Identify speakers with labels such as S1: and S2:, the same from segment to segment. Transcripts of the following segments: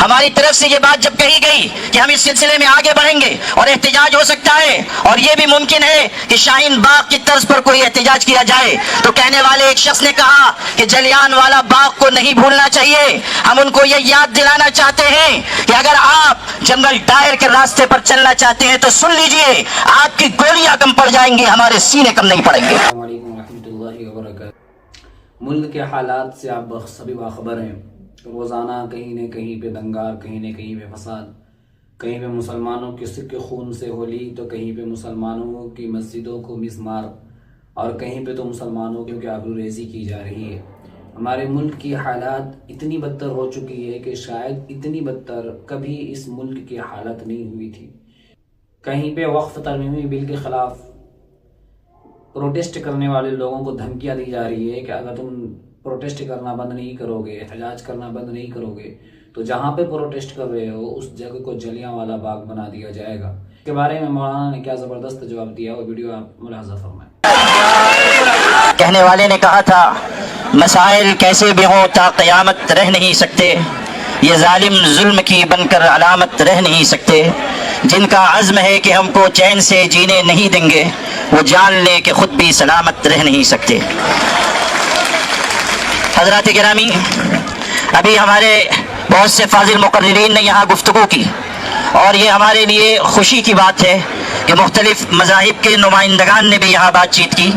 S1: ہماری طرف سے یہ بات جب کہی گئی کہ ہم اس سلسلے میں آگے بڑھیں گے اور احتجاج ہو سکتا ہے اور یہ بھی ممکن ہے کہ شاہین باغ کی طرز پر کوئی احتجاج کیا جائے، تو کہنے والے ایک شخص نے کہا کہ جلیان والا باغ کو نہیں بھولنا چاہیے۔ ہم ان کو یہ یاد دلانا چاہتے ہیں کہ اگر آپ جنرل ڈائر کے راستے پر چلنا چاہتے ہیں تو سن لیجئے، آپ کی گولیاں کم پڑ جائیں گی، ہمارے سینے کم نہیں پڑیں گے۔
S2: السلام علیکم ورحمۃ اللہ وبرکاتہ۔ ملک کے حالات سے آپ سبھی باخبر ہیں۔ روزانہ کہیں نہ کہیں پہ دنگا، کہیں نہ کہیں پہ فساد، کہیں پہ مسلمانوں کے سکے خون سے ہولی تو کہیں پہ مسلمانوں کی مسجدوں کو مسمار اور کہیں پہ تو مسلمانوں کی آبرو ریزی کی جا رہی ہے۔ ہمارے ملک کی حالات اتنی بدتر ہو چکی ہے کہ شاید اتنی بدتر کبھی اس ملک کی حالت نہیں ہوئی تھی۔ کہیں پہ وقف ترمیمی بل کے خلاف پروٹیسٹ کرنے والے لوگوں کو دھمکیاں دی جا رہی ہے کہ اگر تم پروٹیسٹ کرنا بند نہیں کرو گے، احتجاج کرنا بند نہیں کرو گے تو جہاں پہ پروٹیسٹ کر رہے ہو اس جگہ کو جلیاں والا باغ بنا دیا جائے گا۔ اس کے بارے میں مولانا نے کیا زبردست جواب دیا، وہ ویڈیو آپ ملاحظہ فرمائیں۔
S1: کہنے والے نے کہا تھا مسائل کیسے بھی ہوں تا قیامت رہ نہیں سکتے، یہ ظالم ظلم کی بن کر علامت رہ نہیں سکتے، جن کا عزم ہے کہ ہم کو چین سے جینے نہیں دیں گے وہ جان لیں کہ خود بھی سلامت رہ نہیں سکتے۔ حضرات گرامی، ابھی ہمارے بہت سے فاضل مقررین نے یہاں گفتگو کی اور یہ ہمارے لیے خوشی کی بات ہے کہ مختلف مذاہب کے نمائندگان نے بھی یہاں بات چیت کی۔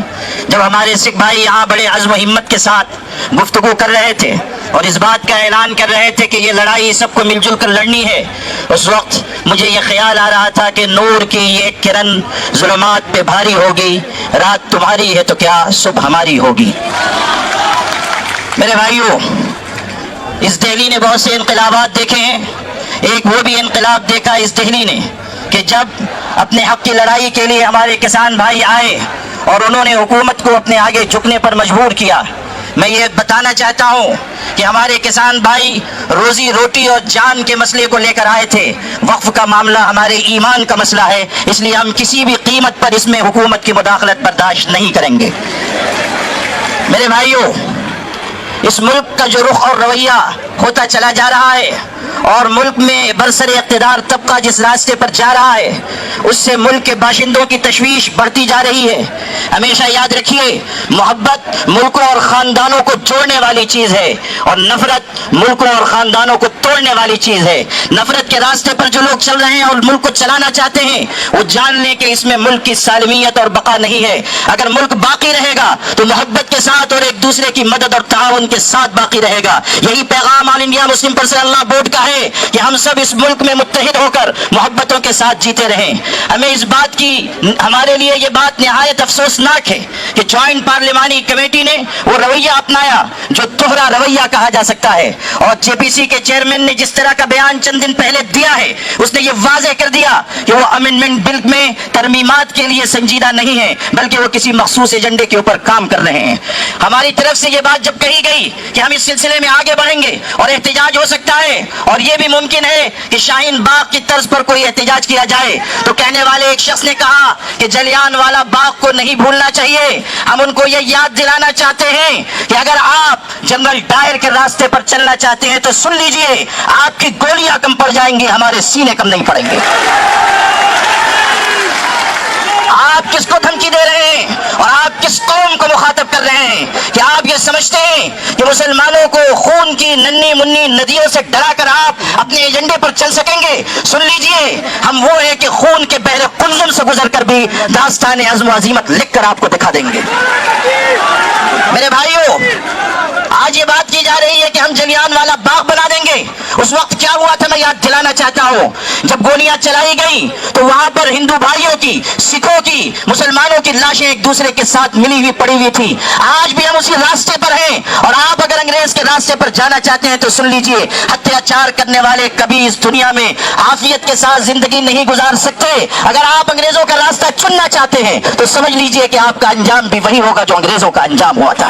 S1: جب ہمارے سکھ بھائی یہاں بڑے عزم و ہمت کے ساتھ گفتگو کر رہے تھے اور اس بات کا اعلان کر رہے تھے کہ یہ لڑائی سب کو مل جل کر لڑنی ہے، اس وقت مجھے یہ خیال آ رہا تھا کہ نور کی یہ کرن ظلمات پہ بھاری ہوگی، رات تمہاری ہے تو کیا صبح ہماری ہوگی۔ میرے بھائیوں، اس دہلی نے بہت سے انقلابات دیکھے ہیں، ایک وہ بھی انقلاب دیکھا اس دہلی نے کہ جب اپنے حق کی لڑائی کے لیے ہمارے کسان بھائی آئے اور انہوں نے حکومت کو اپنے آگے جھکنے پر مجبور کیا۔ میں یہ بتانا چاہتا ہوں کہ ہمارے کسان بھائی روزی روٹی اور جان کے مسئلے کو لے کر آئے تھے۔ وقف کا معاملہ ہمارے ایمان کا مسئلہ ہے، اس لیے ہم کسی بھی قیمت پر اس میں حکومت کی مداخلت برداشت نہیں کریں گے۔ میرے بھائیوں، اس ملک کا جو رخ اور رویہ ہوتا چلا جا رہا ہے اور ملک میں برسر اقتدار طبقہ جس راستے پر جا رہا ہے اس سے ملک کے باشندوں کی تشویش بڑھتی جا رہی ہے۔ ہمیشہ یاد رکھیے، محبت ملکوں اور خاندانوں کو جوڑنے والی چیز ہے اور نفرت ملکوں اور خاندانوں کو توڑنے والی چیز ہے۔ نفرت کے راستے پر جو لوگ چل رہے ہیں اور ملک کو چلانا چاہتے ہیں وہ جان لیں کہ اس میں ملک کی سالمیت اور بقا نہیں ہے۔ اگر ملک باقی رہے گا تو محبت کے ساتھ اور ایک دوسرے کی مدد اور تعاون کے ساتھ باقی رہے گا۔ یہی پیغام آل انڈیا مسلم پرسنل لا بورڈ کا ہے کہ ہم سب اس ملک میں متحد ہو کر محبتوں کے ساتھ جیتے رہیں۔ ہمیں اس بات کی، ہمارے لیے یہ بات نہایت افسوسناک ہے کہ جوائنٹ پارلیمانی کمیٹی نے وہ رویہ اپنایا جو دوہرا رویہ کہا جا سکتا ہے، اور جے پی سی کے چیئرمین نے جس طرح کا بیان چند دن پہلے دیا ہے اس نے یہ واضح کر دیا کہ وہ امینڈمنٹ بل میں ترمیمات کے لیے سنجیدہ نہیں ہے بلکہ وہ کسی مخصوص ایجنڈے کے اوپر کام کر رہے ہیں۔ ہماری طرف سے یہ بات جب کہی گئی کہ ہم اس سلسلے میں آگے بڑھیں گے اور احتجاج ہو سکتا ہے اور یہ بھی ممکن ہے کہ شاہین باغ کی طرز پر کوئی احتجاج کیا جائے، تو کہنے والے ایک شخص نے کہا کہ جلیان والا باغ کو نہیں بھولنا چاہیے۔ ہم ان کو یہ یاد دلانا چاہتے ہیں کہ اگر آپ جنرل ڈائر کے راستے پر چلنا چاہتے ہیں تو سن لیجئے، آپ کی گولیاں کم پڑ جائیں گی، ہمارے سینے کم نہیں پڑیں گے۔ آپ کس کو دھمکی دے رہے ہیں اور آپ کس قوم کو مخاطب کر رہے ہیں؟ کیا آپ یہ سمجھتے ہیں کہ مسلمانوں کو خون کی ننھی منی ندیوں سے ڈرا کر آپ اپنے ایجنڈے پر چل سکیں گے؟ سن لیجئے، ہم وہ ہیں کہ خون کے بحر قلزم سے گزر کر بھی داستان عزم و عزیمت لکھ کر آپ کو دکھا دیں گے۔ میرے بھائیوں، آج یہ بات کی جا رہی ہے کہ ہم جلیان والا باغ بنا دیں گے۔ اس وقت کیا ہوا تھا میں یاد دلانا چاہتا ہوں، جب گولیاں چلائی گئیں تو وہاں پر ہندو بھائیوں کی، سکھوں کی، مسلمانوں کی لاشیں ایک دوسرے کے ساتھ ملی ہوئی پڑی ہوئی تھی۔ آج بھی ہم اسی راستے پر ہیں اور آپ اگر انگریز کے راستے پر جانا چاہتے ہیں تو سن لیجئے، اتیاچار کرنے والے کبھی اس دنیا میں عافیت کے ساتھ زندگی نہیں گزار سکتے۔ اگر آپ انگریزوں کا راستہ چننا چاہتے ہیں تو سمجھ لیجئے کہ آپ کا انجام بھی وہی ہوگا جو انگریزوں کا انجام ہوا تھا۔